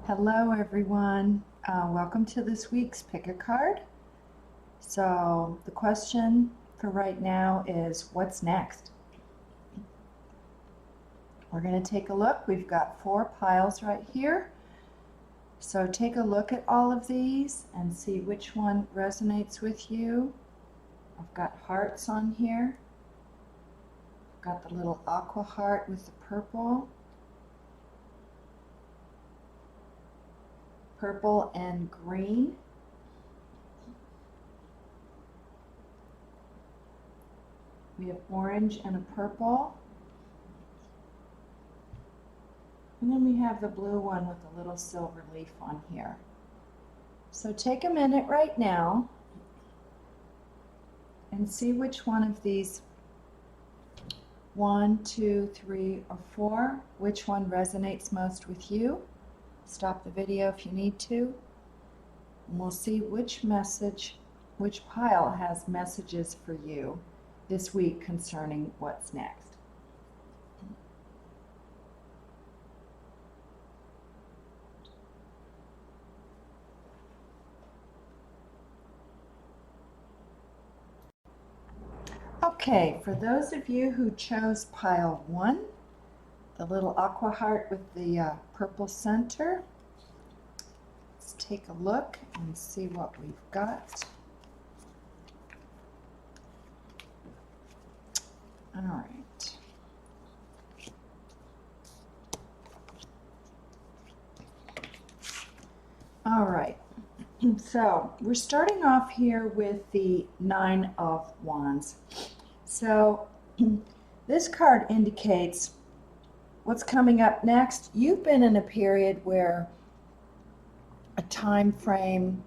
Hello everyone. Welcome to this week's Pick a Card. So the question for right now is what's next? We're going to take a look. We've got 4 piles right here. So take a look at all of these and see which one resonates with you. I've got hearts on here. I've got the little Aqua Heart with the purple and green. We have orange and a purple. And then we have the blue one with a little silver leaf on here. So take a minute right now and see which one of these 1, 2, 3, or 4, which one resonates most with you. Stop the video if you need to, and we'll see which pile has messages for you this week concerning what's next. Okay, for those of you who chose pile 1, the little Aqua Heart with the purple center, let's take a look and see what we've got. All right. All right. So we're starting off here with the 9 of Wands. So this card indicates what's coming up next. You've been in a period where a time frame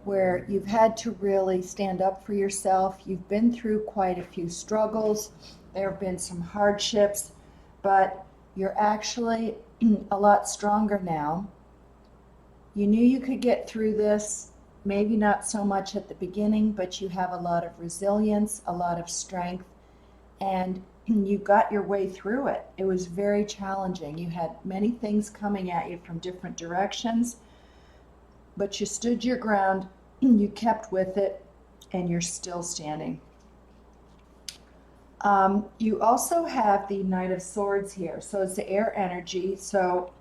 where you've had to really stand up for yourself. You've been through quite a few struggles. There have been some hardships, but you're actually a lot stronger now. You knew you could get through this, maybe not so much at the beginning, but you have a lot of resilience, a lot of strength, and you got your way through it. It was very challenging. You had many things coming at you from different directions, but you stood your ground, you kept with it, and you're still standing. You also have the Knight of Swords here, so it's the air energy, so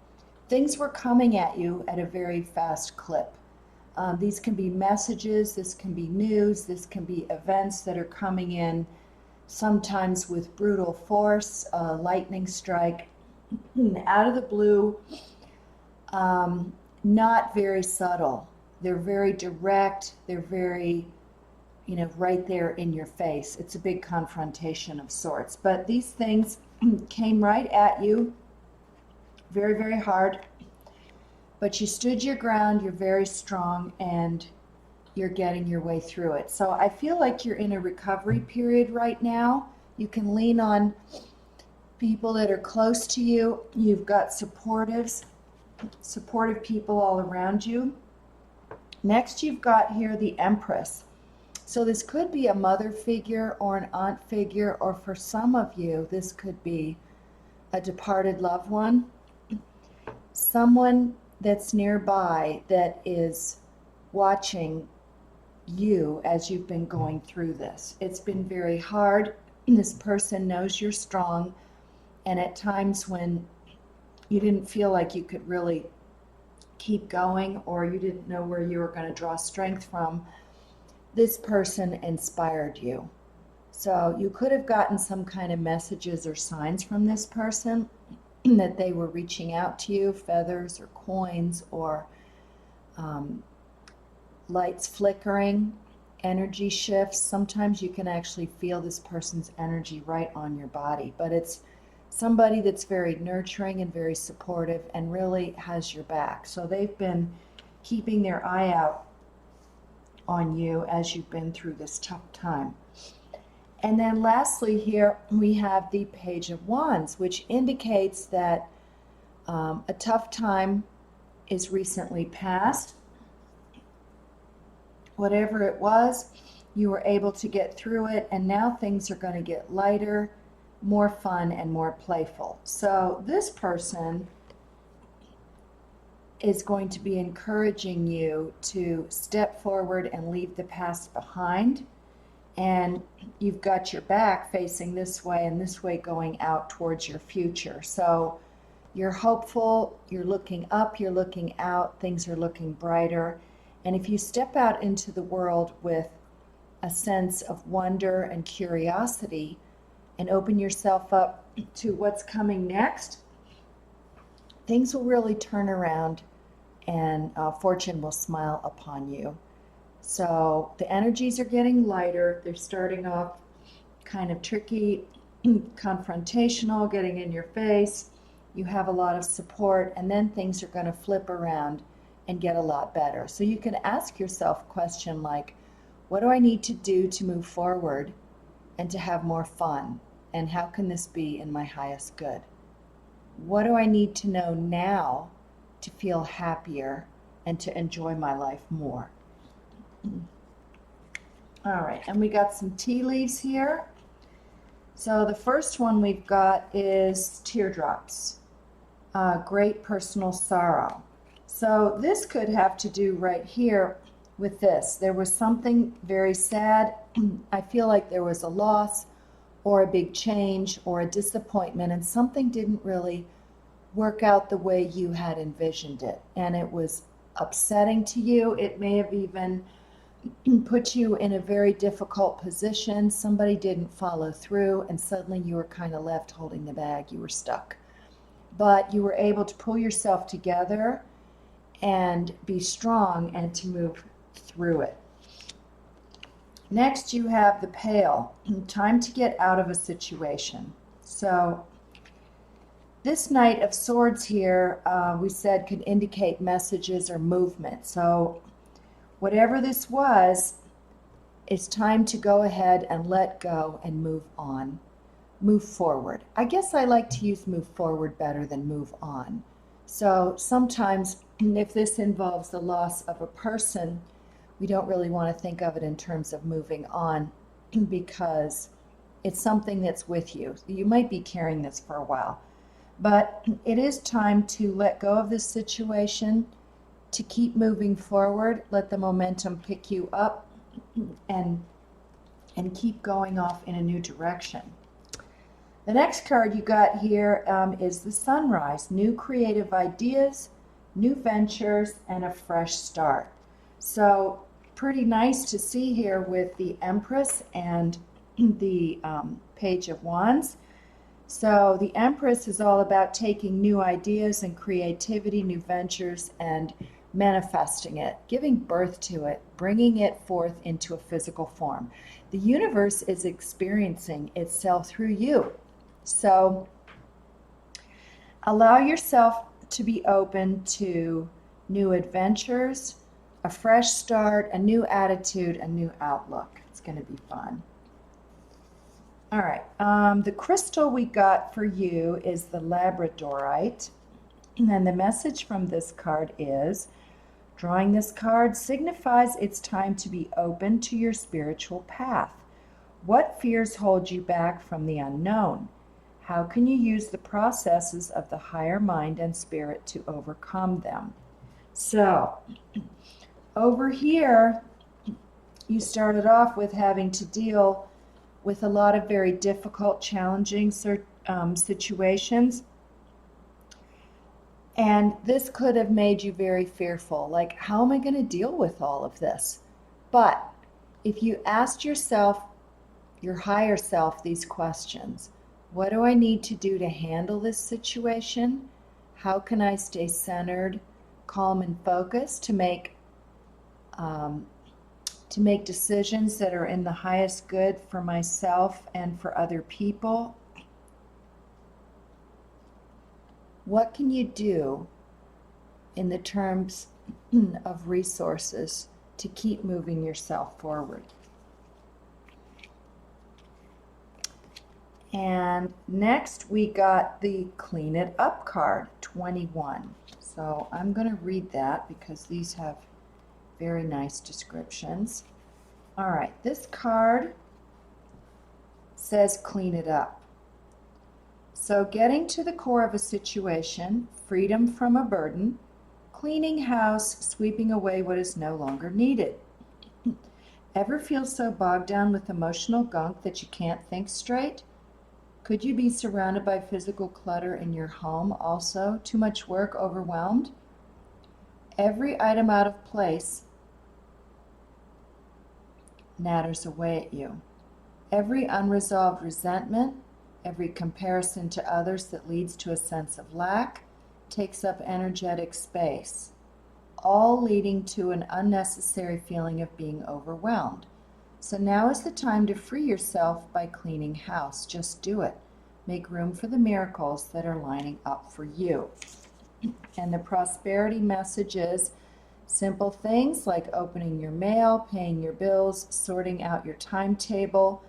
things were coming at you at a very fast clip. These can be messages, this can be news, this can be events that are coming in, sometimes with brutal force, lightning strike, out of the blue, not very subtle. They're very direct, they're very, right there in your face. It's a big confrontation of sorts. But these things came right at you, very, very hard. But you stood your ground, you're very strong, and you're getting your way through it. So I feel like you're in a recovery period right now. You can lean on people that are close to you. You've got supportive people all around you. Next, you've got here the Empress. So this could be a mother figure or an aunt figure, or for some of you, this could be a departed loved one. Someone that's nearby that is watching you as you've been going through this. It's been very hard. This person knows you're strong, and at times when you didn't feel like you could really keep going, or you didn't know where you were going to draw strength from, this person inspired you. So you could have gotten some kind of messages or signs from this person that they were reaching out to you, feathers or coins or lights flickering, energy shifts. Sometimes you can actually feel this person's energy right on your body, but it's somebody that's very nurturing and very supportive and really has your back. So they've been keeping their eye out on you as you've been through this tough time. And then lastly here we have the Page of Wands, which indicates that a tough time is recently past. Whatever it was, you were able to get through it, and now things are going to get lighter, more fun, and more playful. So this person is going to be encouraging you to step forward and leave the past behind. And you've got your back facing this way and this way going out towards your future. So you're hopeful, you're looking up, you're looking out, things are looking brighter. And if you step out into the world with a sense of wonder and curiosity and open yourself up to what's coming next, things will really turn around and fortune will smile upon you. So the energies are getting lighter. They're starting off kind of tricky, confrontational, getting in your face. You have a lot of support, and then things are going to flip around and get a lot better. So you can ask yourself a question like, what do I need to do to move forward and to have more fun? And how can this be in my highest good? What do I need to know now to feel happier and to enjoy my life more? All right, and we got some tea leaves here. So the first one we've got is teardrops, great personal sorrow. So this could have to do right here with this. There was something very sad. I feel like there was a loss or a big change or a disappointment, and something didn't really work out the way you had envisioned it. And it was upsetting to you. It may have even put you in a very difficult position. Somebody didn't follow through, and suddenly you were kind of left holding the bag. You were stuck. But you were able to pull yourself together and be strong and to move through it. Next, you have the Pale, time to get out of a situation. So this Knight of Swords here, we said, could indicate messages or movement. So whatever this was, it's time to go ahead and let go and move on, move forward. I guess I like to use move forward better than move on. So sometimes if this involves the loss of a person, we don't really want to think of it in terms of moving on because it's something that's with you. You might be carrying this for a while, but it is time to let go of this situation, to keep moving forward, let the momentum pick you up and keep going off in a new direction. The next card you got here is the Sunrise, new creative ideas, new ventures, and a fresh start. So pretty nice to see here with the Empress and the Page of Wands. So the Empress is all about taking new ideas and creativity, new ventures, and manifesting it, giving birth to it, bringing it forth into a physical form. The universe is experiencing itself through you. So allow yourself to be open to new adventures, a fresh start, a new attitude, a new outlook. It's going to be fun. All right, the crystal we got for you is the Labradorite. And the message from this card is, drawing this card signifies it's time to be open to your spiritual path. What fears hold you back from the unknown? How can you use the processes of the higher mind and spirit to overcome them? So, over here, you started off with having to deal with a lot of very difficult, challenging situations. And this could have made you very fearful. Like, how am I going to deal with all of this? But if you asked yourself, your higher self, these questions, what do I need to do to handle this situation? How can I stay centered, calm, and focused to make decisions that are in the highest good for myself and for other people? What can you do in the terms of resources to keep moving yourself forward? And next we got the Clean It Up card, 21. So I'm going to read that because these have very nice descriptions. All right, this card says clean it up. So getting to the core of a situation, freedom from a burden, cleaning house, sweeping away what is no longer needed. Ever feel so bogged down with emotional gunk that you can't think straight? Could you be surrounded by physical clutter in your home also? Too much work, overwhelmed? Every item out of place natters away at you. Every unresolved resentment, every comparison to others that leads to a sense of lack, takes up energetic space, all leading to an unnecessary feeling of being overwhelmed. So now is the time to free yourself by cleaning house. Just do it. Make room for the miracles that are lining up for you. And the prosperity message is simple things like opening your mail, paying your bills, sorting out your timetable,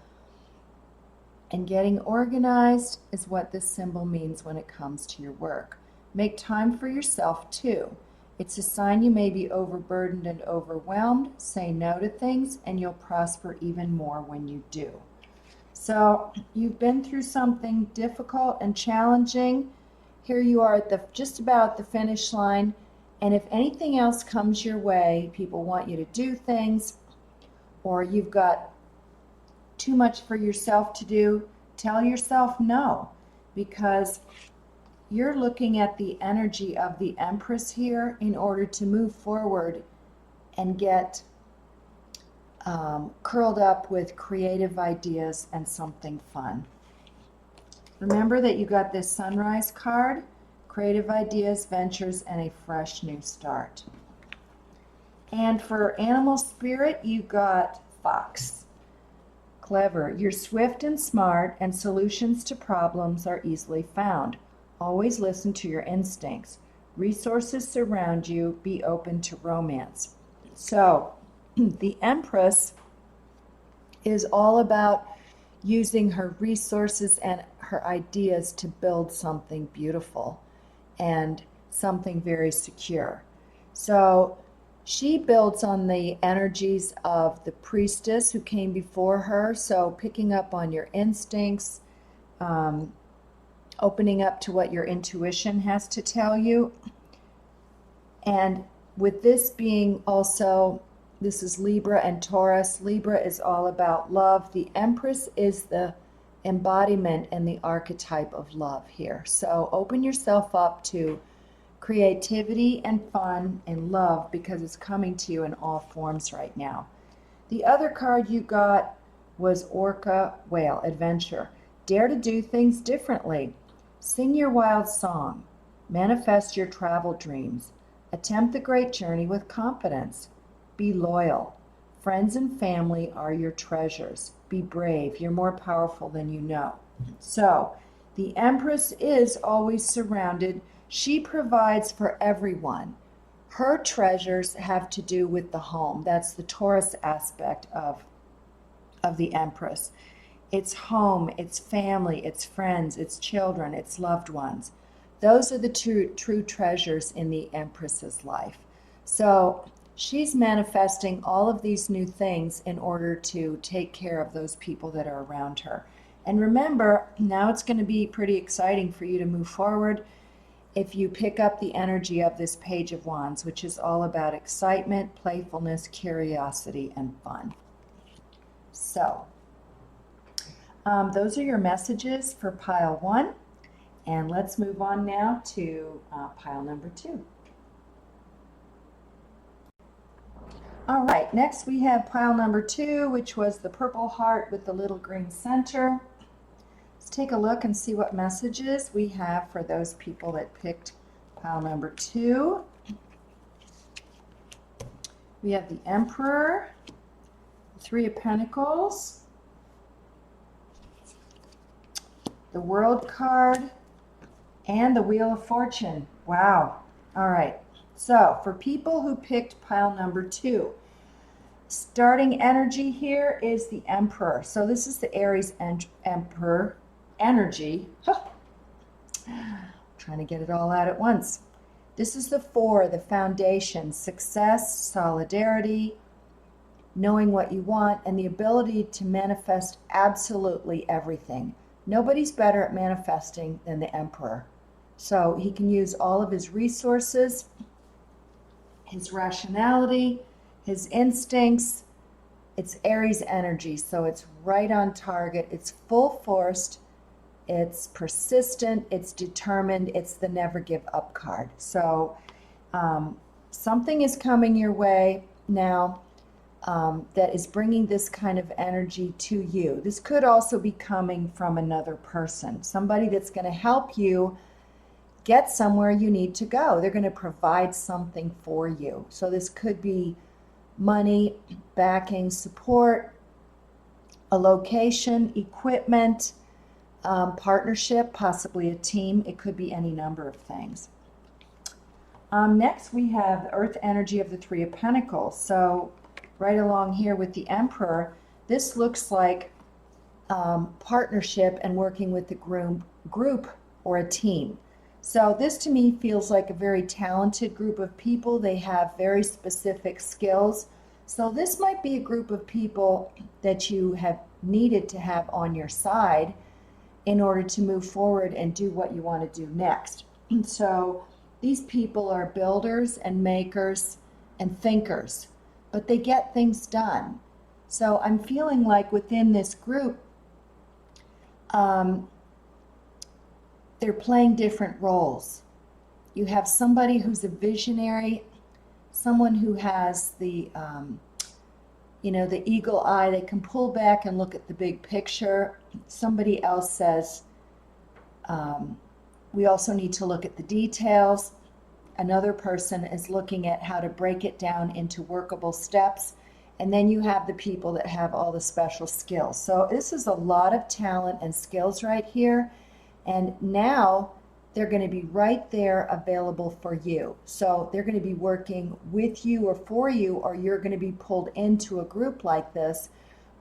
and getting organized is what this symbol means when it comes to your work. Make time for yourself too. It's a sign you may be overburdened and overwhelmed. Say no to things and you'll prosper even more when you do. So you've been through something difficult and challenging. Here you are at just about the finish line. And if anything else comes your way, people want you to do things, or you've got too much for yourself to do, tell yourself no, because you're looking at the energy of the Empress here in order to move forward and get curled up with creative ideas and something fun. Remember that you got this Sunrise card, creative ideas, ventures, and a fresh new start. And for animal spirit, you got Fox. Clever. You're swift and smart, and solutions to problems are easily found. Always listen to your instincts. Resources surround you. Be open to romance. So, the Empress is all about using her resources and her ideas to build something beautiful and something very secure. So she builds on the energies of the priestess who came before her. So picking up on your instincts, opening up to what your intuition has to tell you. And with this being also, this is Libra and Taurus. Libra is all about love. The Empress is the embodiment and the archetype of love here. So open yourself up to creativity and fun and love because it's coming to you in all forms right now. The other card you got was Orca Whale, Adventure. Dare to do things differently. Sing your wild song. Manifest your travel dreams. Attempt the great journey with confidence. Be loyal. Friends and family are your treasures. Be brave. You're more powerful than you know. So, the Empress is always surrounded. She provides for everyone. Her treasures have to do with the home. That's the Taurus aspect of the Empress. It's home, it's family, it's friends, it's children, it's loved ones. Those are the true treasures in the Empress's life. So she's manifesting all of these new things in order to take care of those people that are around her. And remember, now it's going to be pretty exciting for you to move forward if you pick up the energy of this Page of Wands, which is all about excitement, playfulness, curiosity, and fun. So, those are your messages for pile 1. And let's move on now to pile number 2. All right, next we have pile number 2, which was the purple heart with the little green center. Let's take a look and see what messages we have for those people that picked pile number 2. We have the Emperor, the Three of Pentacles, the World card, and the Wheel of Fortune. Wow. All right. So for people who picked pile number 2, starting energy here is the Emperor. So this is the Aries Emperor energy. Trying to get it all out at once. This is the 4, the foundation, success, solidarity, knowing what you want, and the ability to manifest absolutely everything. Nobody's better at manifesting than the Emperor. So he can use all of his resources his rationality, his instincts. It's Aries energy, so it's right on target. It's full forced, it's persistent, it's determined, it's the never give up card. So something is coming your way now that is bringing this kind of energy to you. This could also be coming from another person, somebody that's going to help you get somewhere you need to go. They're going to provide something for you. So this could be money, backing, support, a location, equipment, partnership, possibly a team. It could be any number of things. Next, we have the Earth energy of the Three of Pentacles. So right along here with the Emperor, this looks like partnership and working with the group or a team. So this to me feels like a very talented group of people. They have very specific skills. So this might be a group of people that you have needed to have on your side in order to move forward and do what you want to do next. And so these people are builders and makers and thinkers, but they get things done. So I'm feeling like within this group, they're playing different roles. You have somebody who's a visionary, someone who has the, the eagle eye. They can pull back and look at the big picture. Somebody else says, we also need to look at the details. Another person is looking at how to break it down into workable steps. And then you have the people that have all the special skills. So this is a lot of talent and skills right here. And now they're going to be right there available for you. So they're going to be working with you or for you, or you're going to be pulled into a group like this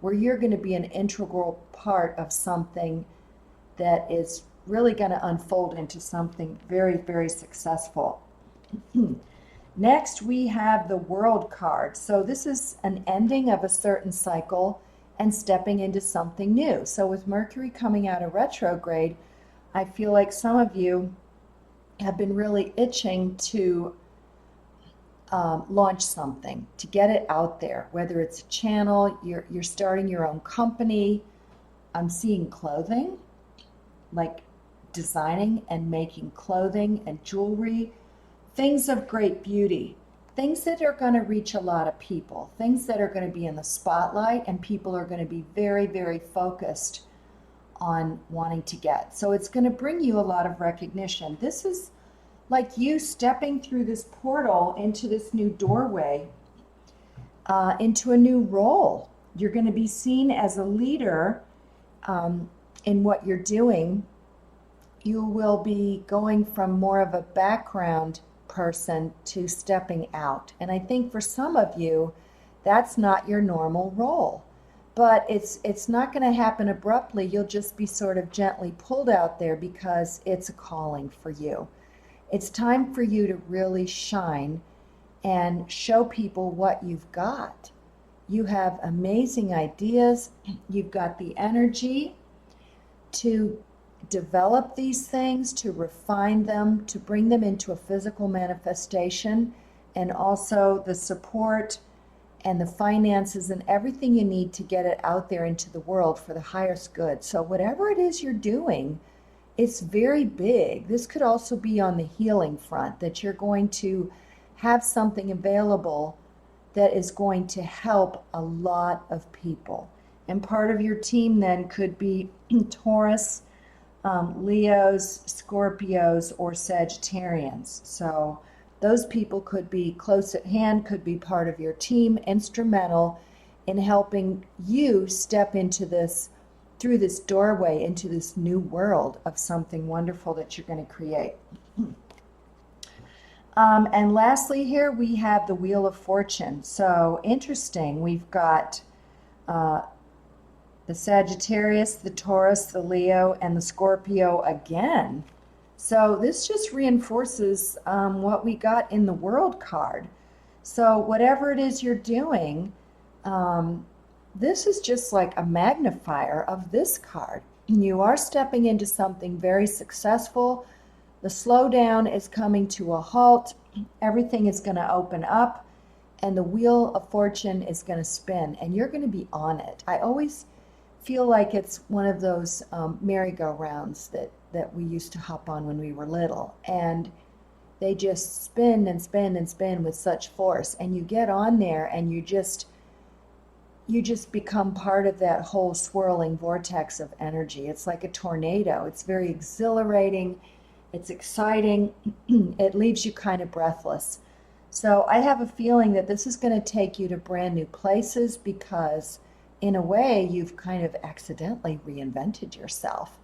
where you're going to be an integral part of something that is really going to unfold into something very, very successful. Next, we have the World card. So this is an ending of a certain cycle and stepping into something new. So with Mercury coming out of retrograde, I feel like some of you have been really itching to launch something, to get it out there, whether it's a channel, you're starting your own company. I'm seeing clothing, like designing and making clothing and jewelry, things of great beauty, things that are going to reach a lot of people, things that are going to be in the spotlight and people are going to be very, very focused on wanting to get. So it's going to bring you a lot of recognition. This is like you stepping through this portal into this new doorway, into a new role. You're going to be seen as a leader in what you're doing. You will be going from more of a background person to stepping out. And I think for some of you, that's not your normal role. But it's not going to happen abruptly. You'll just be sort of gently pulled out there because it's a calling for you. It's time for you to really shine and show people what you've got. You have amazing ideas. You've got the energy to develop these things, to refine them, to bring them into a physical manifestation, and also the support and the finances and everything you need to get it out there into the world for the highest good. So whatever it is you're doing, it's very big. This could also be on the healing front, that you're going to have something available that is going to help a lot of people. And part of your team then could be Taurus, Leos, Scorpios, or Sagittarians. So those people could be close at hand, could be part of your team, instrumental in helping you step into this, through this doorway, into this new world of something wonderful that you're going to create. And lastly here, we have the Wheel of Fortune. So interesting, we've got the Sagittarius, the Taurus, the Leo, and the Scorpio again. So this just reinforces what we got in the World card. So whatever it is you're doing, this is just like a magnifier of this card. You are stepping into something very successful. The slowdown is coming to a halt. everything is going to open up and the wheel of fortune is going to spin and you're going to be on it. I always feel like it's one of those merry-go-rounds that we used to hop on when we were little. And they just spin and spin and spin with such force. And you get on there and you just become part of that whole swirling vortex of energy. It's like a tornado. It's very exhilarating. It's exciting. It leaves you kind of breathless. So I have a feeling that this is going to take you to brand new places because in a way you've kind of accidentally reinvented yourself.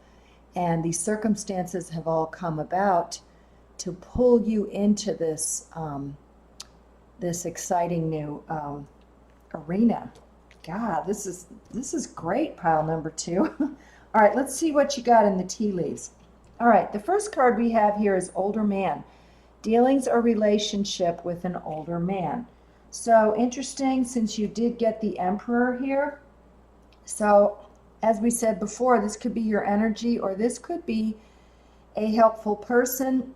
And these circumstances have all come about to pull you into this this exciting new arena. God, this is great, pile number 2. All right, let's see what you got in the tea leaves. All right, the first card we have here is older man. Dealings or relationship with an older man. So interesting, since you did get the Emperor here. So as we said before, this could be your energy, or this could be a helpful person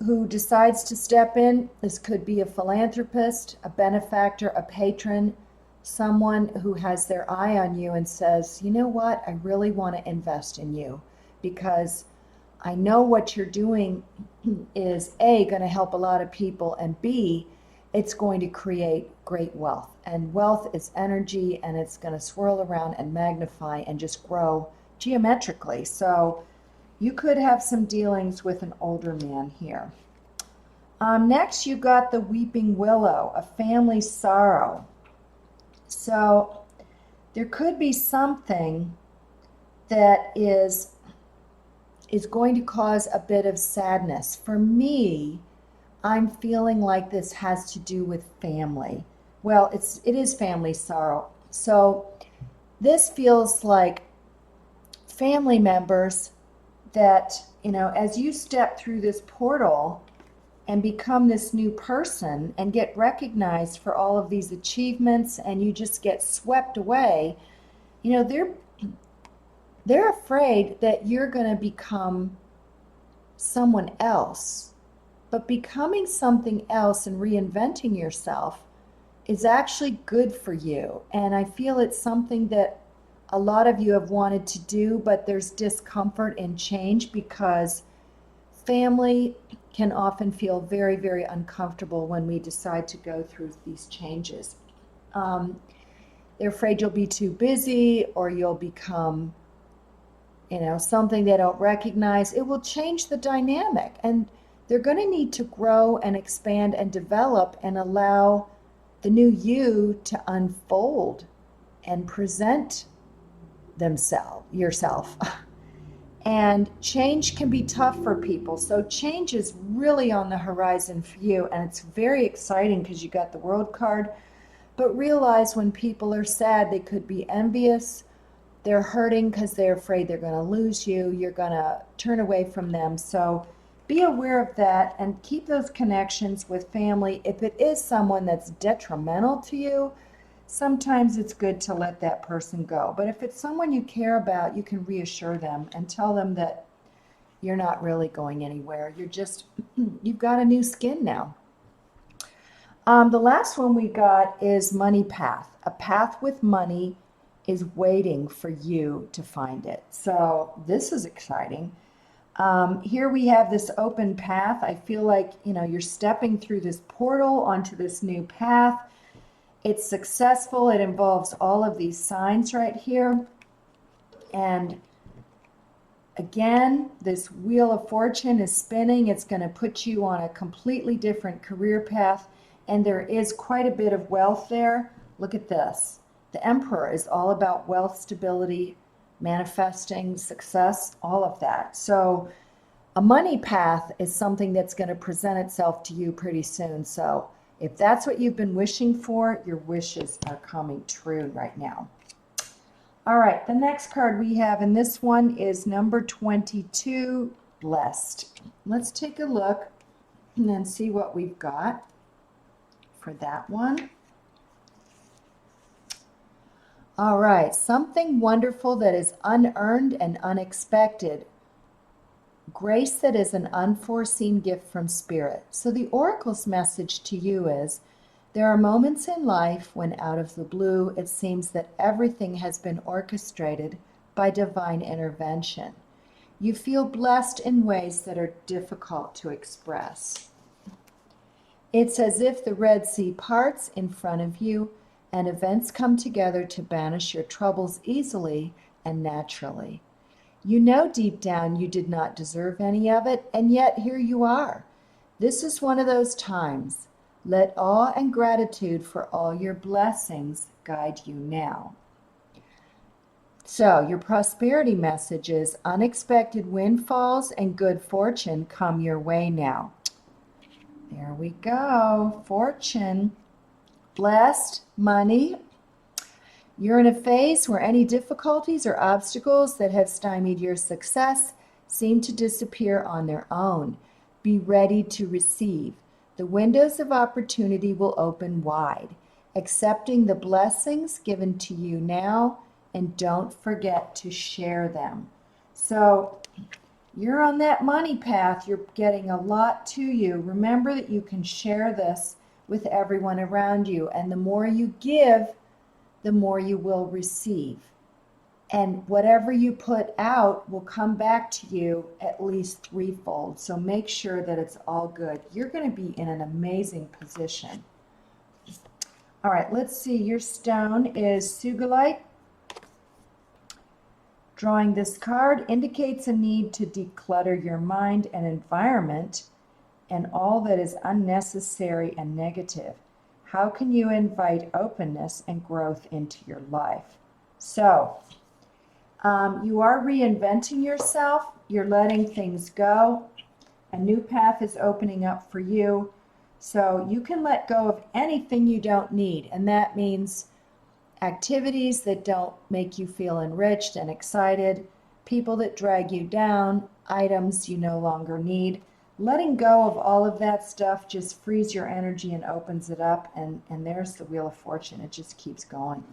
who decides to step in. This could be a philanthropist, a benefactor, a patron, someone who has their eye on you and says, you know what, I really want to invest in you because I know what you're doing is A, going to help a lot of people, and B, it's going to create great wealth. And wealth is energy, and it's going to swirl around and magnify and just grow geometrically. So you could have some dealings with an older man here. Next, you got the weeping willow, a family sorrow. So there could be something that is going to cause a bit of sadness. For me, I'm feeling like this has to do with family. Well, it is family sorrow. So this feels like family members that, you know, as you step through this portal and become this new person and get recognized for all of these achievements and you just get swept away, you know, they're afraid that you're going to become someone else. But becoming something else and reinventing yourself is actually good for you. And I feel it's something that a lot of you have wanted to do, but there's discomfort in change because family can often feel very, very uncomfortable when we decide to go through these changes. They're afraid you'll be too busy or you'll become, you know, something they don't recognize. It will change the dynamic, and they're going to need to grow and expand and develop and allow the new you to unfold and present yourself. And change can be tough for people. So change is really on the horizon for you, and it's very exciting because you got the World card. But realize when people are sad, they could be envious. They're hurting because they're afraid they're going to lose you. You're going to turn away from them. So be aware of that and keep those connections with family. If it is someone that's detrimental to you, sometimes it's good to let that person go. But if it's someone you care about, you can reassure them and tell them that you're not really going anywhere. You've got a new skin now. The last one we got is money path. A path with money is waiting for you to find it. So this is exciting. Here we have this open path. I feel like, you know, you're stepping through this portal onto this new path. It's successful. It involves all of these signs right here. And again, this wheel of fortune is spinning. It's going to put you on a completely different career path. And there is quite a bit of wealth there. Look at this. The Emperor is all about wealth, stability, manifesting, success, all of that. So a money path is something that's going to present itself to you pretty soon. So if that's what you've been wishing for, your wishes are coming true right now. All right, the next card we have, and this one is number 22, Blessed. Let's take a look and then see what we've got for that one. All right, something wonderful that is unearned and unexpected grace that is an unforeseen gift from Spirit. So the Oracle's message to you is, there are moments in life when out of the blue it seems that everything has been orchestrated by divine intervention. You feel blessed in ways that are difficult to express. It's as if the Red Sea parts in front of you and events come together to banish your troubles easily and naturally. You know deep down you did not deserve any of it, and yet here you are. This is one of those times. Let awe and gratitude for all your blessings guide you now. So your prosperity message is unexpected windfalls and good fortune come your way now. There we go. Fortune, blessed, money. You're in a phase where any difficulties or obstacles that have stymied your success seem to disappear on their own. Be ready to receive. The windows of opportunity will open wide, accepting the blessings given to you now, and don't forget to share them. So you're on that money path. You're getting a lot to you. Remember that you can share this with everyone around you, and the more you give, the more you will receive. And whatever you put out will come back to you at least threefold. So make sure that it's all good. You're going to be in an amazing position. All right, let's see. Your stone is sugilite. Drawing this card indicates a need to declutter your mind and environment and all that is unnecessary and negative. How can you invite openness and growth into your life? So, you are reinventing yourself. You're letting things go. A new path is opening up for you. So you can let go of anything you don't need. And that means activities that don't make you feel enriched and excited, people that drag you down, items you no longer need. Letting go of all of that stuff just frees your energy and opens it up. And there's the Wheel of Fortune. It just keeps going.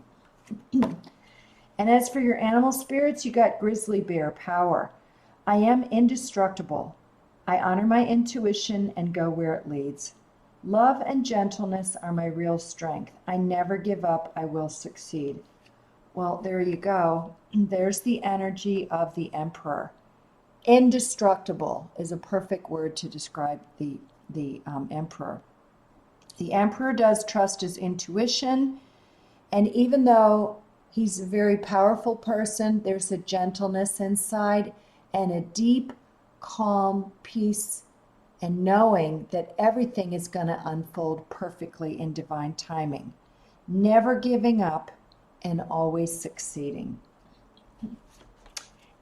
And as for your animal spirits, you got grizzly bear power. I am indestructible. I honor my intuition and go where it leads. Love and gentleness are my real strength. I never give up. I will succeed. Well, there you go. There's the energy of the Emperor. Indestructible is a perfect word to describe the Emperor. The Emperor does trust his intuition, and even though he's a very powerful person, there's a gentleness inside and a deep, calm peace and knowing that everything is going to unfold perfectly in divine timing. Never giving up and always succeeding.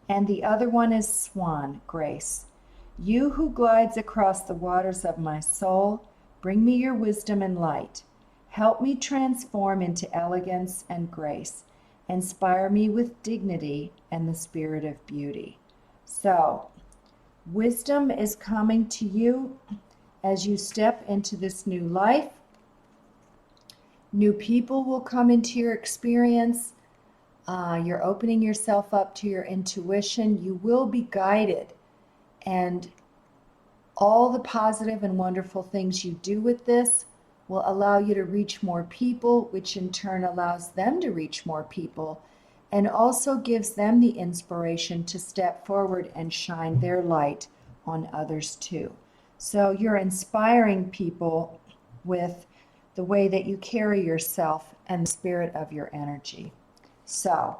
And the other one is Swan, Grace. You who glides across the waters of my soul, bring me your wisdom and light. Help me transform into elegance and grace. Inspire me with dignity and the spirit of beauty. So, wisdom is coming to you as you step into this new life. New people will come into your experience. You're opening yourself up to your intuition. You will be guided. And all the positive and wonderful things you do with this will allow you to reach more people, which in turn allows them to reach more people, and also gives them the inspiration to step forward and shine their light on others too. So you're inspiring people with the way that you carry yourself and the spirit of your energy. So,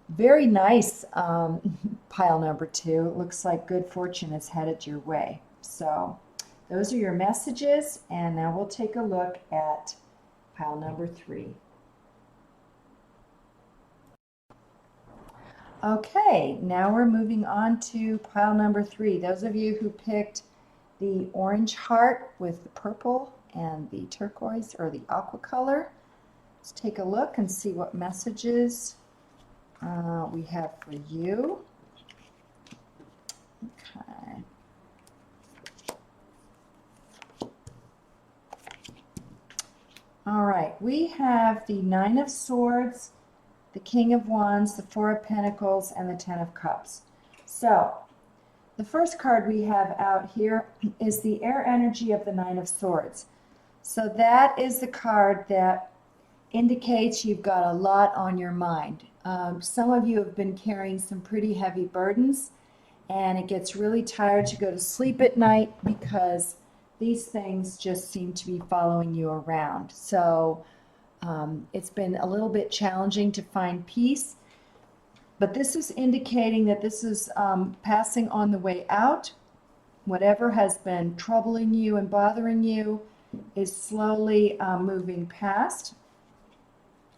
very nice pile number 2. It looks like good fortune is headed your way. So, those are your messages, and now we'll take a look at pile number 3. Okay, now we're moving on to pile number 3. Those of you who picked the orange heart with the purple and the turquoise or the aqua color, let's take a look and see what messages we have for you. Okay. All right, we have the 9 of Swords, the King of Wands, the 4 of Pentacles, and the 10 of Cups. So, the first card we have out here is the air energy of the Nine of Swords. So that is the card that indicates you've got a lot on your mind. Some of you have been carrying some pretty heavy burdens, and it gets really tired to go to sleep at night because these things just seem to be following you around. So it's been a little bit challenging to find peace, but this is indicating that this is passing on the way out. Whatever has been troubling you and bothering you is slowly moving past,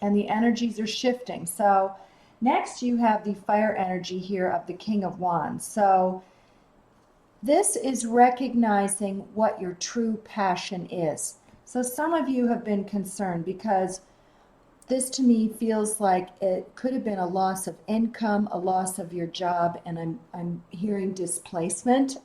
and the energies are shifting. So next you have the fire energy here of the King of Wands. So this is recognizing what your true passion is. So some of you have been concerned because this to me feels like it could have been a loss of income, a loss of your job, and I'm hearing displacement.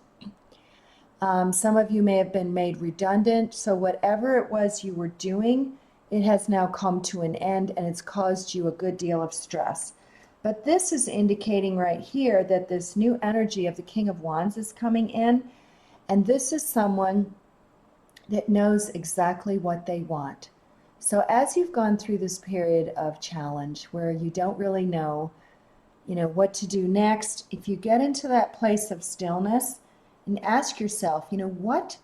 Some of you may have been made redundant. So whatever it was you were doing, it has now come to an end, and it's caused you a good deal of stress. But this is indicating right here that this new energy of the King of Wands is coming in, and this is someone that knows exactly what they want. So as you've gone through this period of challenge where you don't really know, what to do next, if you get into that place of stillness and ask yourself, what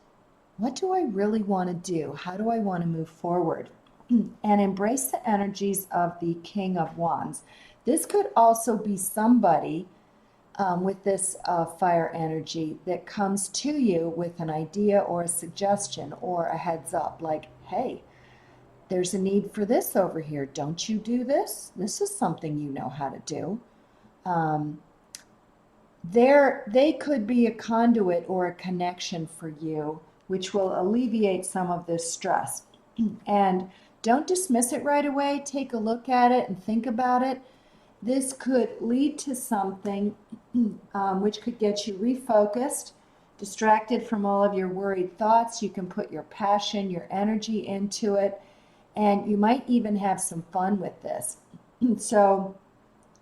do I really want to do? How do I want to move forward? And embrace the energies of the King of Wands. This could also be somebody with this fire energy that comes to you with an idea or a suggestion or a heads up, like, hey, there's a need for this over here. Don't you do this? This is something you know how to do. They could be a conduit or a connection for you, which will alleviate some of this stress. And don't dismiss it right away. Take a look at it and think about it. This could lead to something which could get you refocused, distracted from all of your worried thoughts. You can put your passion, your energy into it, and you might even have some fun with this. So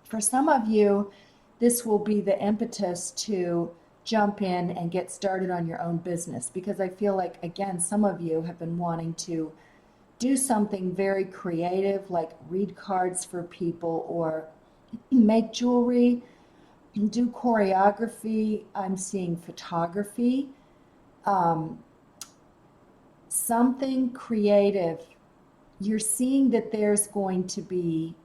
for some of you, this will be the impetus to jump in and get started on your own business, because I feel like, again, some of you have been wanting to do something very creative, like read cards for people or make jewelry, do choreography. I'm seeing photography, something creative. You're seeing that there's going to be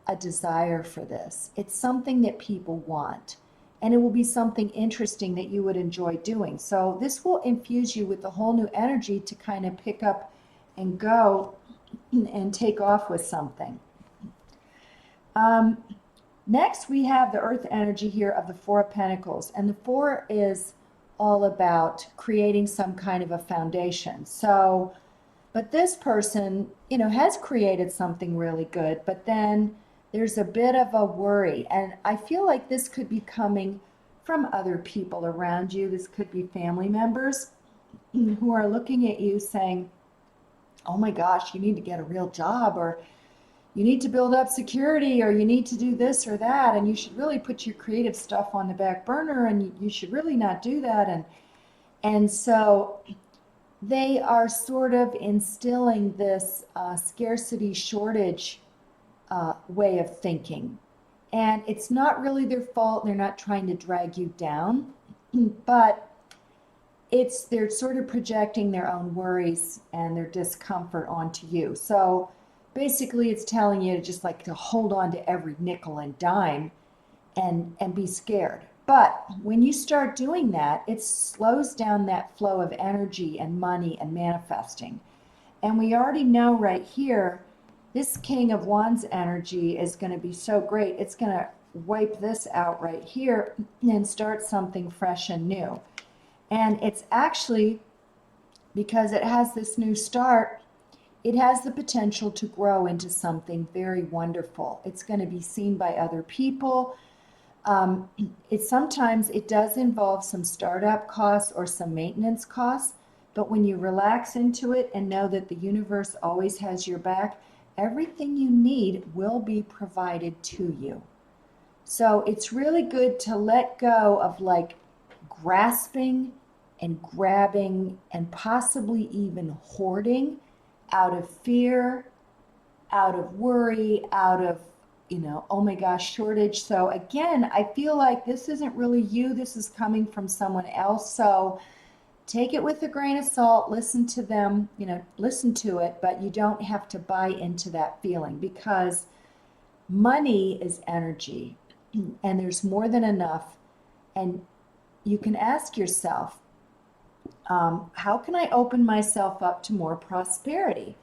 a desire for this. It's something that people want, and it will be something interesting that you would enjoy doing. So this will infuse you with a whole new energy to kind of pick up and go and take off with something. Next, we have the earth energy here of the Four of Pentacles, and the Four is all about creating some kind of a foundation. So, but this person, has created something really good, but then there's a bit of a worry, and I feel like this could be coming from other people around you. This could be family members who are looking at you saying, oh my gosh, you need to get a real job, or you need to build up security, or you need to do this or that, and you should really put your creative stuff on the back burner, and you should really not do that. And so they are sort of instilling this scarcity shortage way of thinking. And it's not really their fault. They're not trying to drag you down, but they're sort of projecting their own worries and their discomfort onto you. So basically it's telling you to just like to hold on to every nickel and dime and be scared. But when you start doing that, it slows down that flow of energy and money and manifesting. And we already know right here, this King of Wands energy is going to be so great. It's going to wipe this out right here and start something fresh and new. And it's actually, because it has this new start, it has the potential to grow into something very wonderful. It's going to be seen by other people. Sometimes it does involve some startup costs or some maintenance costs, but when you relax into it and know that the universe always has your back, everything you need will be provided to you. So it's really good to let go of like grasping and grabbing and possibly even hoarding out of fear, out of worry, out of, oh my gosh, shortage. So again, I feel like this isn't really you. This is coming from someone else. So take it with a grain of salt, listen to them, listen to it, but you don't have to buy into that feeling, because money is energy and there's more than enough. And you can ask yourself, how can I open myself up to more prosperity?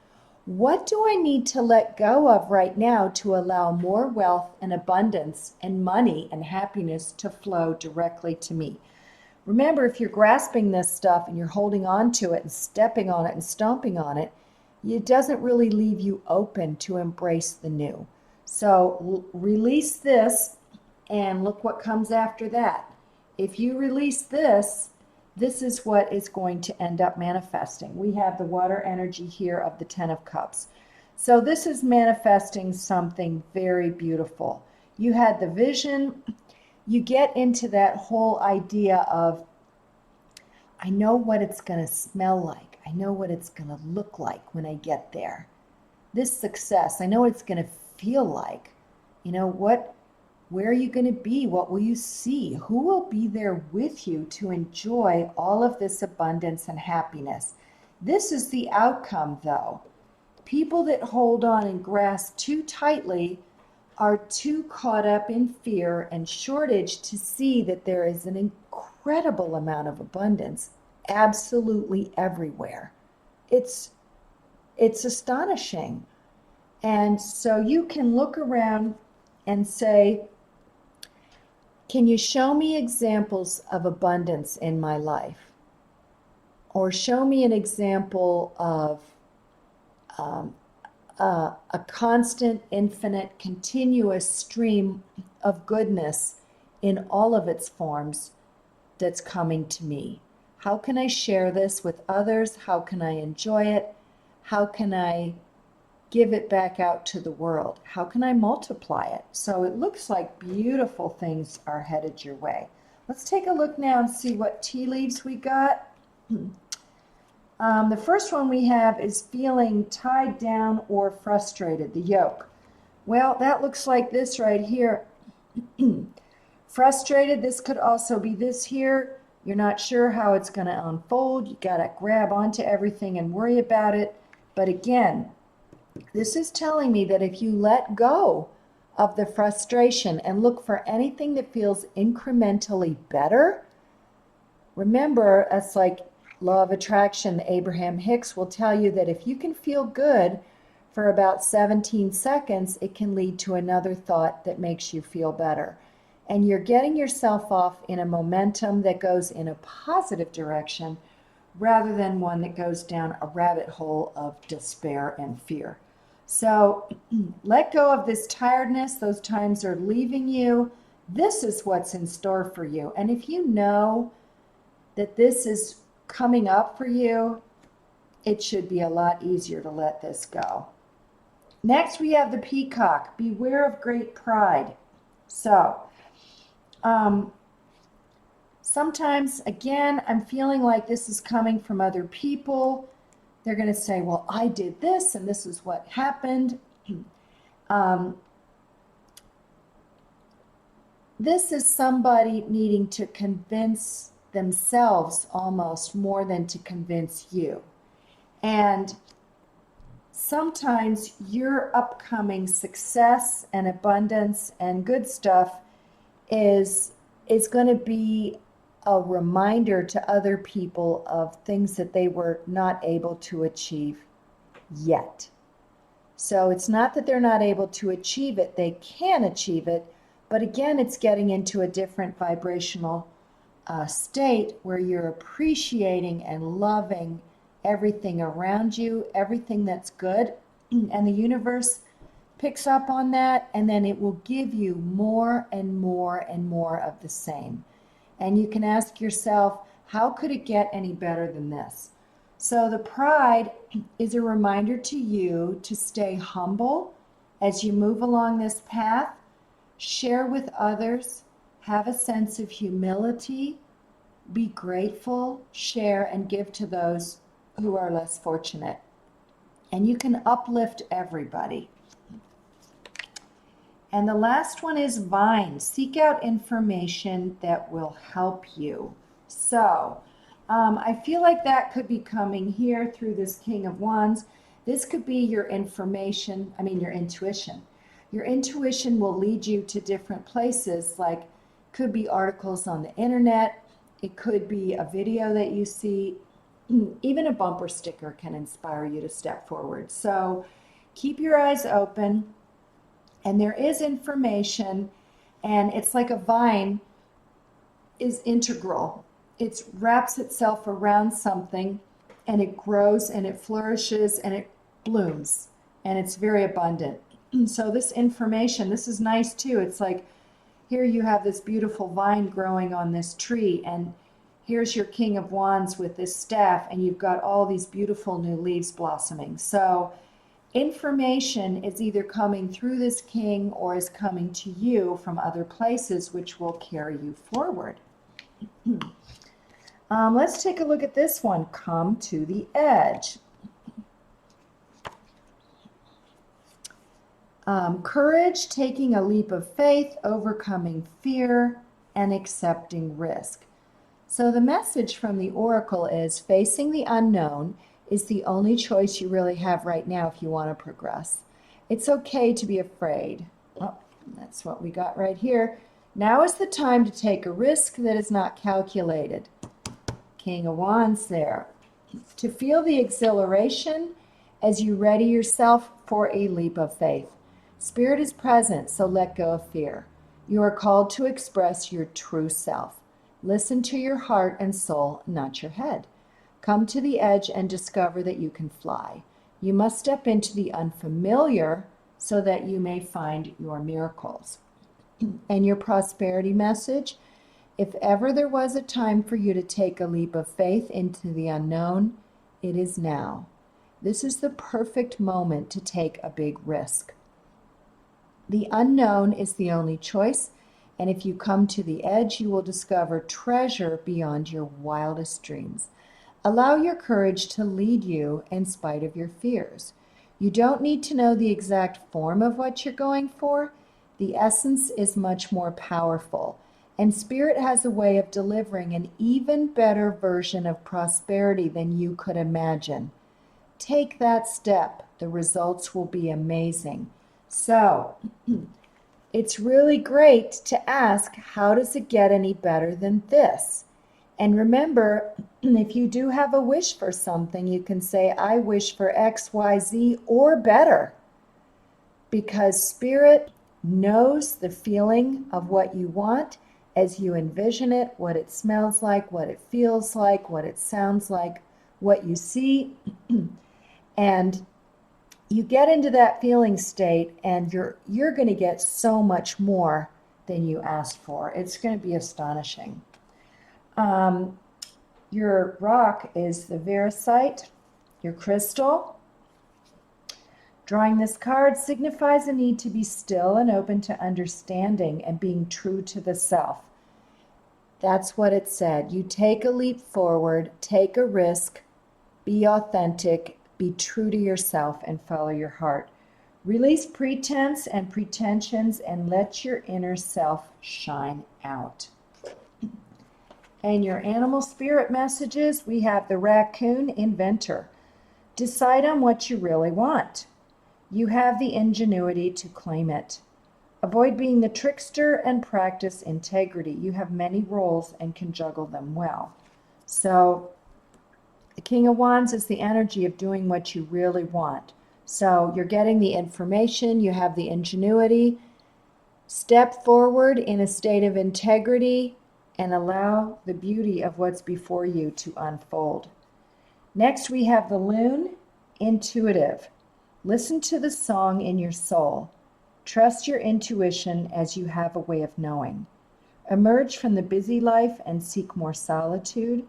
What do I need to let go of right now to allow more wealth and abundance and money and happiness to flow directly to me? Remember, if you're grasping this stuff and you're holding on to it and stepping on it and stomping on it, it doesn't really leave you open to embrace the new. So release this and look what comes after that. If you release this, this is what is going to end up manifesting. We have the water energy here of the Ten of Cups. So this is manifesting something very beautiful. You had the vision. You get into that whole idea of, I know what it's going to smell like. I know what it's going to look like when I get there. This success, I know what it's going to feel like. Where are you going to be? What will you see? Who will be there with you to enjoy all of this abundance and happiness? This is the outcome, though. People that hold on and grasp too tightly are too caught up in fear and shortage to see that there is an incredible amount of abundance absolutely everywhere. It's astonishing. And so you can look around and say, can you show me examples of abundance in my life? Or show me an example of a constant, infinite, continuous stream of goodness in all of its forms that's coming to me. How can I share this with others? How can I enjoy it? How can I give it back out to the world? How can I multiply it? So it looks like beautiful things are headed your way. Let's take a look now and see what tea leaves we got. The first one we have is feeling tied down or frustrated, the yoke. Well, that looks like this right here. Frustrated, this could also be this here. You're not sure how it's going to unfold. You got to grab onto everything and worry about it. But again, this is telling me that if you let go of the frustration and look for anything that feels incrementally better, remember, that's like law of attraction. Abraham Hicks will tell you that if you can feel good for about 17 seconds, it can lead to another thought that makes you feel better. And you're getting yourself off in a momentum that goes in a positive direction rather than one that goes down a rabbit hole of despair and fear. So let go of this tiredness. Those times are leaving you. This is what's in store for you. And if you know that this is coming up for you, it should be a lot easier to let this go. Next, we have the peacock. Beware of great pride. So, sometimes, again, I'm feeling like this is coming from other people. They're going to say, well, I did this and this is what happened. This is somebody needing to convince themselves almost more than to convince you. And sometimes your upcoming success and abundance and good stuff is going to be a reminder to other people of things that they were not able to achieve yet. So it's not that they're not able to achieve it, they can achieve it, but again, it's getting into a different vibrational state where you're appreciating and loving everything around you, everything that's good, and the universe picks up on that, and then it will give you more and more and more of the same. And you can ask yourself, how could it get any better than this? So the pride is a reminder to you to stay humble as you move along this path, share with others, have a sense of humility, Be grateful, share, and give to those who are less fortunate. And you can uplift everybody. And the last one is Vine. Seek out information that will help you. So, I feel like that could be coming here through this King of Wands. This could be your information, your intuition. Your intuition will lead you to different places, like could be articles on the internet, it could be a video that you see, even a bumper sticker can inspire you to step forward. So keep your eyes open, and there is information, and it's like a vine is integral. It wraps itself around something, and it grows and it flourishes and it blooms, and it's very abundant. So this information, this is nice too. It's like here you have this beautiful vine growing on this tree, and here's your King of Wands with this staff, and you've got all these beautiful new leaves blossoming. So information is either coming through this king or is coming to you from other places, which will carry you forward. Let's take a look at this one. Come to the edge. Courage, taking a leap of faith, overcoming fear, and accepting risk. So the message from the oracle is facing the unknown is the only choice you really have right now if you want to progress. It's okay to be afraid. Oh, that's what we got right here. Now is the time to take a risk that is not calculated. King of Wands there. To feel the exhilaration as you ready yourself for a leap of faith. Spirit is present, so let go of fear. You are called to express your true self. Listen to your heart and soul, not your head. Come to the edge and discover that you can fly. You must step into the unfamiliar so that you may find your miracles. And your prosperity message, if ever there was a time for you to take a leap of faith into the unknown, it is now. This is the perfect moment to take a big risk. The unknown is the only choice, and if you come to the edge, you will discover treasure beyond your wildest dreams. Allow your courage to lead you in spite of your fears. You don't need to know the exact form of what you're going for. The essence is much more powerful, and Spirit has a way of delivering an even better version of prosperity than you could imagine. Take that step. The results will be amazing. So, it's really great to ask, how does it get any better than this? And remember, if you do have a wish for something, you can say, I wish for X, Y, Z, or better. Because Spirit knows the feeling of what you want as you envision it, what it smells like, what it feels like, what it sounds like, what you see. And you get into that feeling state, and you're going to get so much more than you asked for. It's going to be astonishing. Your rock is the Veracite, your crystal. Drawing this card signifies a need to be still and open to understanding and being true to the self. That's what it said. You take a leap forward, take a risk, be authentic, be true to yourself, and follow your heart. Release pretense and pretensions and let your inner self shine out. And your animal spirit messages, we have the raccoon inventor. Decide on what you really want. You have the ingenuity to claim it. Avoid being the trickster and practice integrity. You have many roles and can juggle them well. So the King of Wands is the energy of doing what you really want. So you're getting the information, you have the ingenuity. Step forward in a state of integrity and allow the beauty of what's before you to unfold. Next, we have the Loon, intuitive. Listen to the song in your soul. Trust your intuition as you have a way of knowing. Emerge from the busy life and seek more solitude.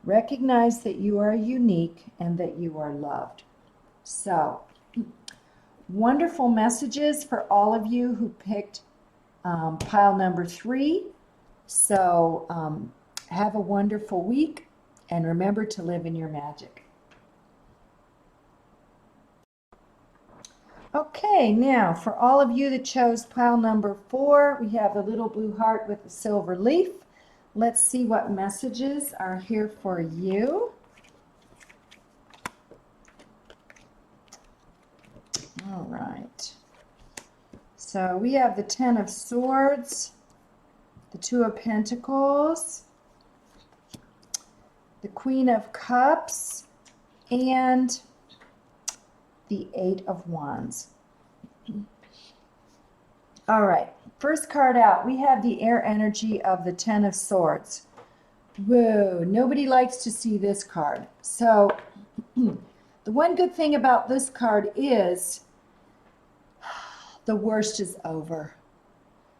Recognize that you are unique and that you are loved. So, wonderful messages for all of you who picked pile number 3. So, Have a wonderful week, and remember to live in your magic. Okay, now for all of you that chose pile number 4, we have a little blue heart with a silver leaf. Let's see what messages are here for you. All right. So we have the 10 of Swords, the 2 of Pentacles, the Queen of Cups, and the 8 of Wands. All right, first card out, we have the air energy of the 10 of Swords. Whoa, nobody likes to see this card. So the one good thing about this card is the worst is over.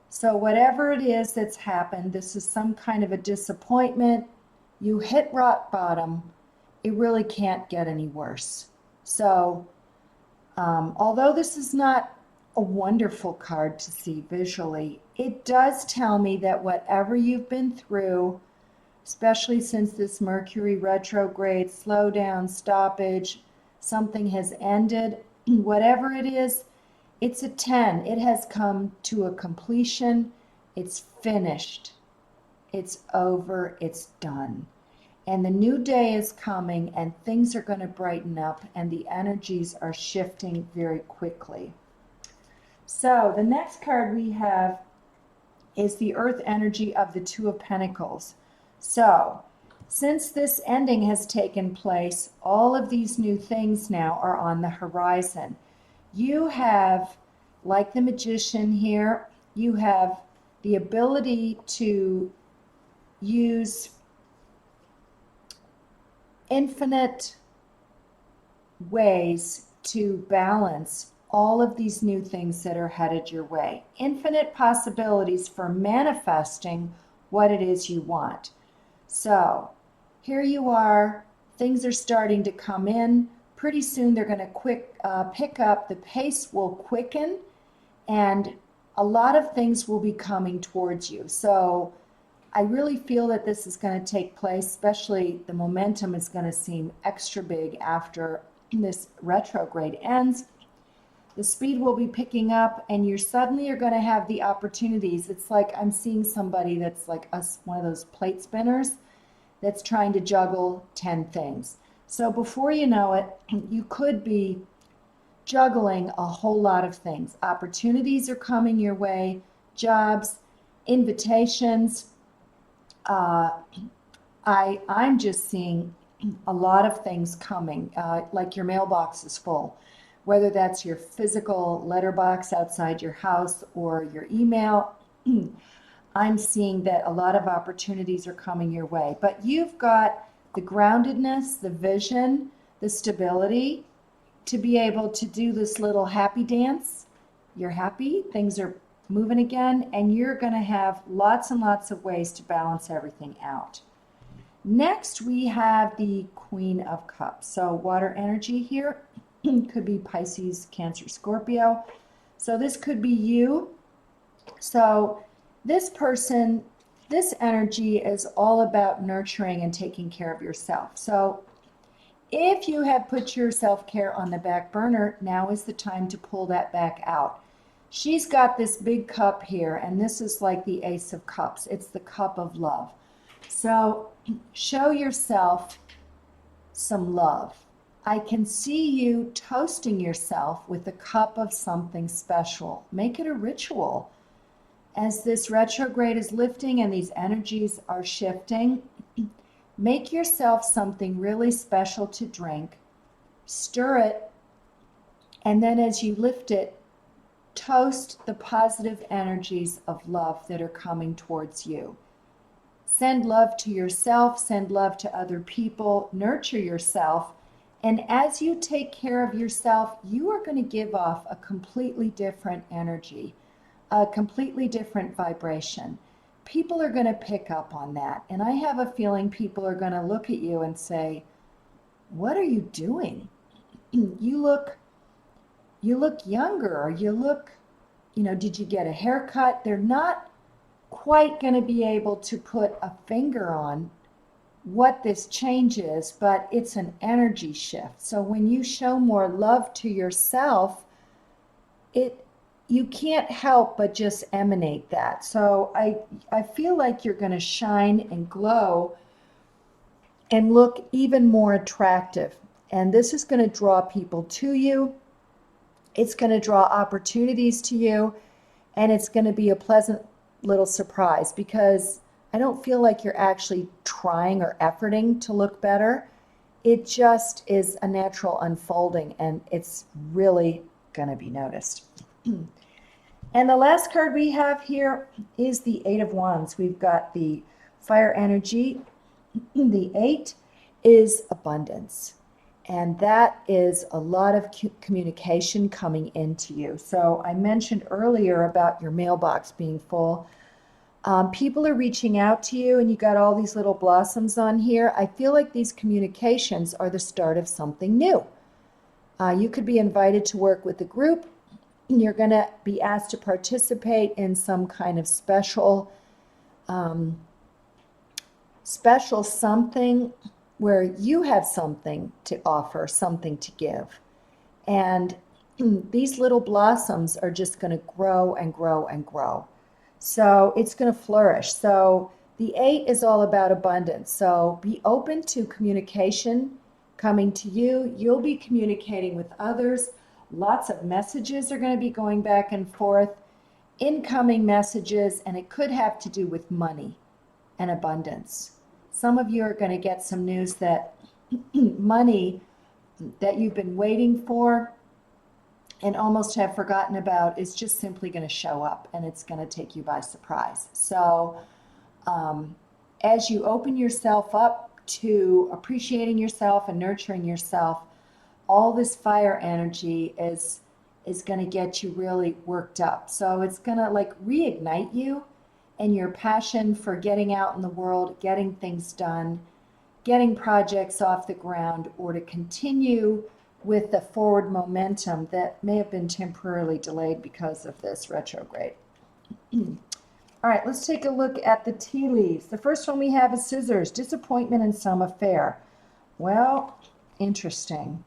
So whatever it is that's happened, this is some kind of a disappointment. You hit rock bottom. It really can't get any worse. So although this is not a wonderful card to see visually, it does tell me that whatever you've been through, especially since this Mercury retrograde, slowdown, stoppage, something has ended, whatever it is, it's a 10. It has come to a completion. It's finished. It's over. It's done. And the new day is coming, and things are going to brighten up, and the energies are shifting very quickly. So the next card we have is the earth energy of the 2 of Pentacles. So since this ending has taken place, all of these new things now are on the horizon. You have, like the magician here, you have the ability to use infinite ways to balance all of these new things that are headed your way. Infinite possibilities for manifesting what it is you want. So here you are, things are starting to come in. Pretty soon they're going to pick up, the pace will quicken, and a lot of things will be coming towards you. So I really feel that this is going to take place, especially the momentum is going to seem extra big after this retrograde ends. The speed will be picking up, and you're going to have the opportunities. It's like I'm seeing somebody that's like one of those plate spinners that's trying to juggle 10 things. So before you know it, you could be juggling a whole lot of things. Opportunities are coming your way, jobs, invitations. I'm just seeing a lot of things coming, like your mailbox is full, whether that's your physical letterbox outside your house or your email. I'm seeing that a lot of opportunities are coming your way, but you've got the groundedness, the vision, the stability to be able to do this little happy dance. You're happy, things are moving again, and you're going to have lots and lots of ways to balance everything out. Next, we have the Queen of Cups. So water energy here could be Pisces, Cancer, Scorpio. So this could be you. So this person, this energy is all about nurturing and taking care of yourself. So if you have put your self-care on the back burner, now is the time to pull that back out. She's got this big cup here, and this is like the Ace of Cups. It's the cup of love. So show yourself some love. I can see you toasting yourself with a cup of something special. Make it a ritual. As this retrograde is lifting and these energies are shifting, make yourself something really special to drink. Stir it, and then as you lift it, toast the positive energies of love that are coming towards you. Send love to yourself, send love to other people, nurture yourself, and as you take care of yourself, you are going to give off a completely different energy, a completely different vibration. People are going to pick up on that, and I have a feeling people are going to look at you and say, "What are you doing? You look younger, or you look, did you get a haircut?" They're not quite going to be able to put a finger on what this change is, but it's an energy shift. So when you show more love to yourself, you can't help but just emanate that. So I feel like you're going to shine and glow and look even more attractive. And this is going to draw people to you. It's going to draw opportunities to you, and it's going to be a pleasant little surprise, because I don't feel like you're actually trying or efforting to look better. It just is a natural unfolding, and it's really going to be noticed. And the last card we have here is the Eight of Wands. We've got the fire energy. The 8 is abundance. And that is a lot of communication coming into you. So I mentioned earlier about your mailbox being full. People are reaching out to you, and you got all these little blossoms on here. I feel like these communications are the start of something new. You could be invited to work with a group. You're going to be asked to participate in some kind of special something where you have something to offer, something to give. And these little blossoms are just going to grow and grow and grow. So it's going to flourish. So the 8 is all about abundance. So be open to communication coming to you. You'll be communicating with others. Lots of messages are going to be going back and forth, incoming messages, and it could have to do with money and abundance. Some of you are going to get some news that money that you've been waiting for and almost have forgotten about is just simply going to show up, and it's going to take you by surprise. So as you open yourself up to appreciating yourself and nurturing yourself, all this fire energy is going to get you really worked up. So it's going to like reignite you and your passion for getting out in the world, getting things done, getting projects off the ground, or to continue with the forward momentum that may have been temporarily delayed because of this retrograde. All right, let's take a look at the tea leaves. The first one we have is scissors, disappointment in some affair. Well, interesting.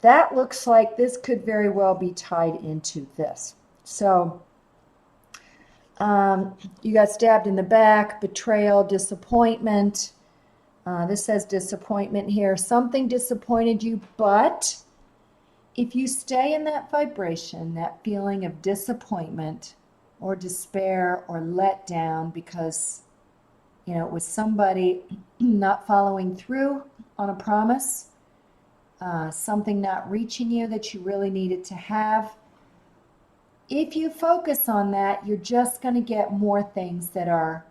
That looks like this could very well be tied into this. So you got stabbed in the back, betrayal, disappointment. This says disappointment here. Something disappointed you, but if you stay in that vibration, that feeling of disappointment or despair or let down because, it was somebody not following through on a promise, something not reaching you that you really needed to have, if you focus on that, you're just going to get more things that are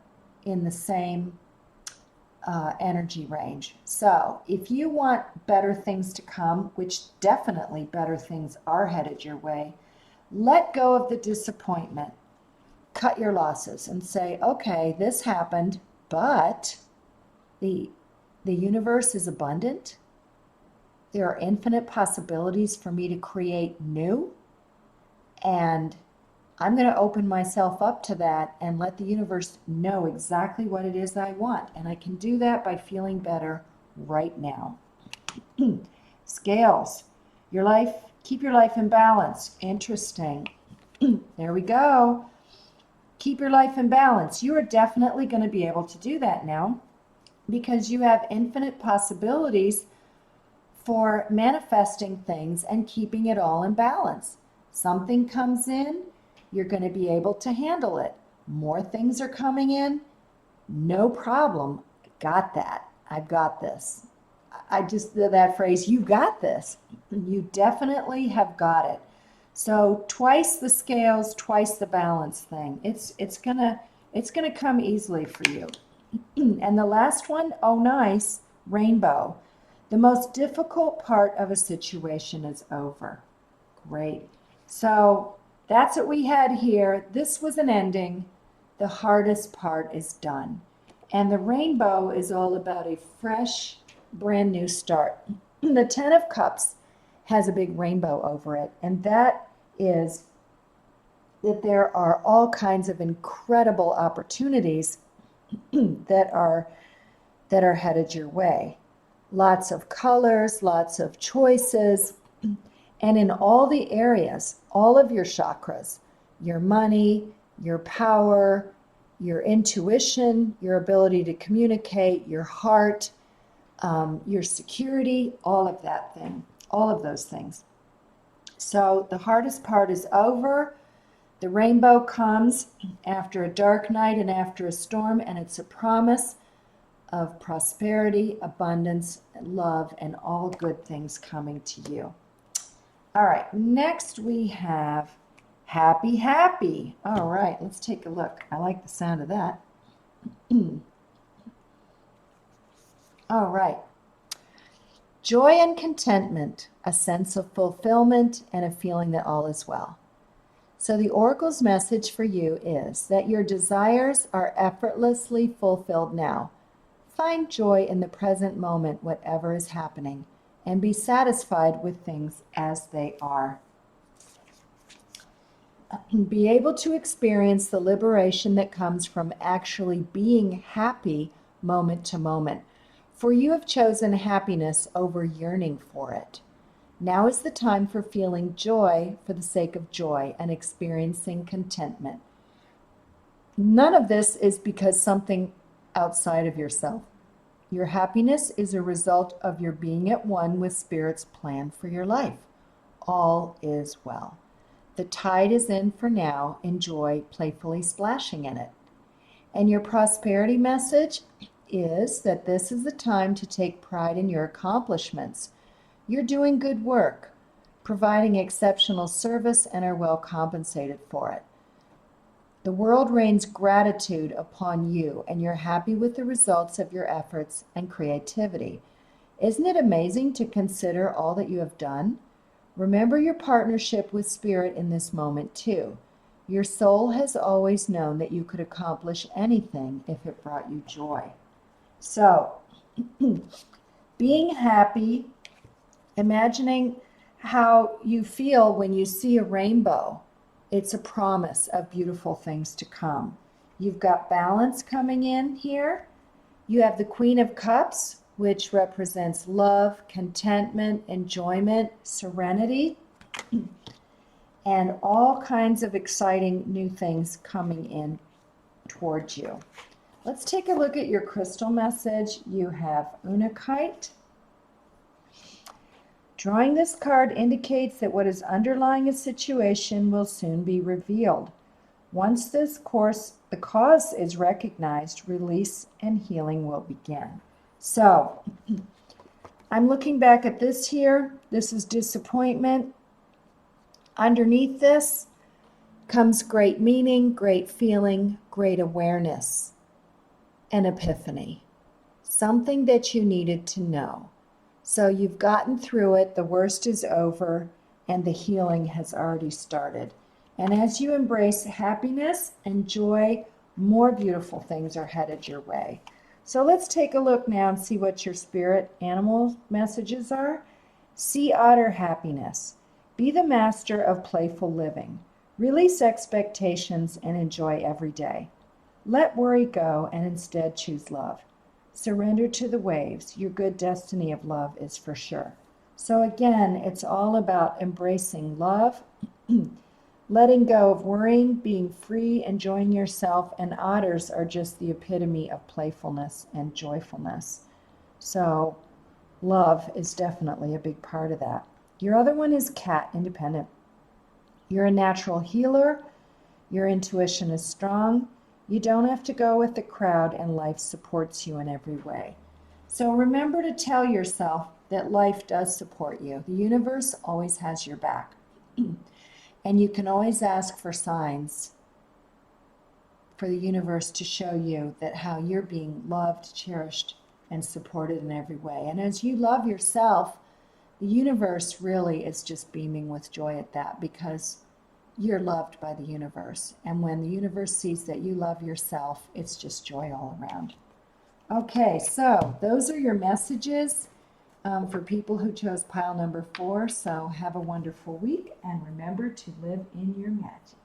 in the same energy range. So if you want better things to come, which definitely better things are headed your way, let go of the disappointment. Cut your losses and say, okay, this happened, but the universe is abundant. There are infinite possibilities for me to create new. And I'm going to open myself up to that and let the universe know exactly what it is I want. And I can do that by feeling better right now. Scales, keep your life in balance. Interesting. There we go. Keep your life in balance. You are definitely going to be able to do that now because you have infinite possibilities for manifesting things and keeping it all in balance. Something comes in, you're going to be able to handle it. More things are coming in, no problem. Got that. I've got this. That phrase, you got this. You definitely have got it. So twice the scales, twice the balance thing. It's gonna come easily for you. And the last one, oh nice, rainbow. The most difficult part of a situation is over. Great. So that's what we had here. This was an ending. The hardest part is done. And the rainbow is all about a fresh, brand new start. The 10 of Cups has a big rainbow over it. And that is that there are all kinds of incredible opportunities that are headed your way. Lots of colors, lots of choices, and in all the areas, all of your chakras, your money, your power, your intuition, your ability to communicate, your heart, your security, all of those things. So the hardest part is over. The rainbow comes after a dark night and after a storm, and it's a promise of prosperity, abundance, love, and all good things coming to you. All right, next we have happy, happy. All right, let's take a look. I like the sound of that. All right. Joy and contentment, a sense of fulfillment, and a feeling that all is well. So the Oracle's message for you is that your desires are effortlessly fulfilled now. Find joy in the present moment, whatever is happening, and be satisfied with things as they are. Be able to experience the liberation that comes from actually being happy moment to moment. For you have chosen happiness over yearning for it. Now is the time for feeling joy for the sake of joy and experiencing contentment. None of this is because something outside of yourself. Your happiness is a result of your being at one with Spirit's plan for your life. All is well. The tide is in for now. Enjoy playfully splashing in it. And your prosperity message is that this is the time to take pride in your accomplishments. You're doing good work, providing exceptional service, and are well compensated for it. The world rains gratitude upon you, and you're happy with the results of your efforts and creativity. Isn't it amazing to consider all that you have done? Remember your partnership with Spirit in this moment, too. Your soul has always known that you could accomplish anything if it brought you joy. So, being happy, imagining how you feel when you see a rainbow. It's a promise of beautiful things to come. You've got balance coming in here. You have the Queen of Cups, which represents love, contentment, enjoyment, serenity, and all kinds of exciting new things coming in towards you. Let's take a look at your crystal message. You have Untitled. Drawing this card indicates that what is underlying a situation will soon be revealed. Once the cause is recognized, release and healing will begin. So, I'm looking back at this here. This is disappointment. Underneath this comes great meaning, great feeling, great awareness, an epiphany. Something that you needed to know. So you've gotten through it, the worst is over, and the healing has already started. And as you embrace happiness and joy, more beautiful things are headed your way. So let's take a look now and see what your spirit animal messages are. Sea otter happiness. Be the master of playful living. Release expectations and enjoy every day. Let worry go and instead choose love. Surrender to the waves. Your good destiny of love is for sure. So again, it's all about embracing love, letting go of worrying, being free, enjoying yourself, and otters are just the epitome of playfulness and joyfulness. So love is definitely a big part of that. Your other one is cat, independent. You're a natural healer. Your intuition is strong. You don't have to go with the crowd, and life supports you in every way. So remember to tell yourself that life does support you. The universe always has your back. And you can always ask for signs for the universe to show you that how you're being loved, cherished, and supported in every way. And as you love yourself, the universe really is just beaming with joy at that, because you're loved by the universe. And when the universe sees that you love yourself, it's just joy all around. Okay, so those are your messages for people who chose pile number 4. So have a wonderful week, and remember to live in your magic.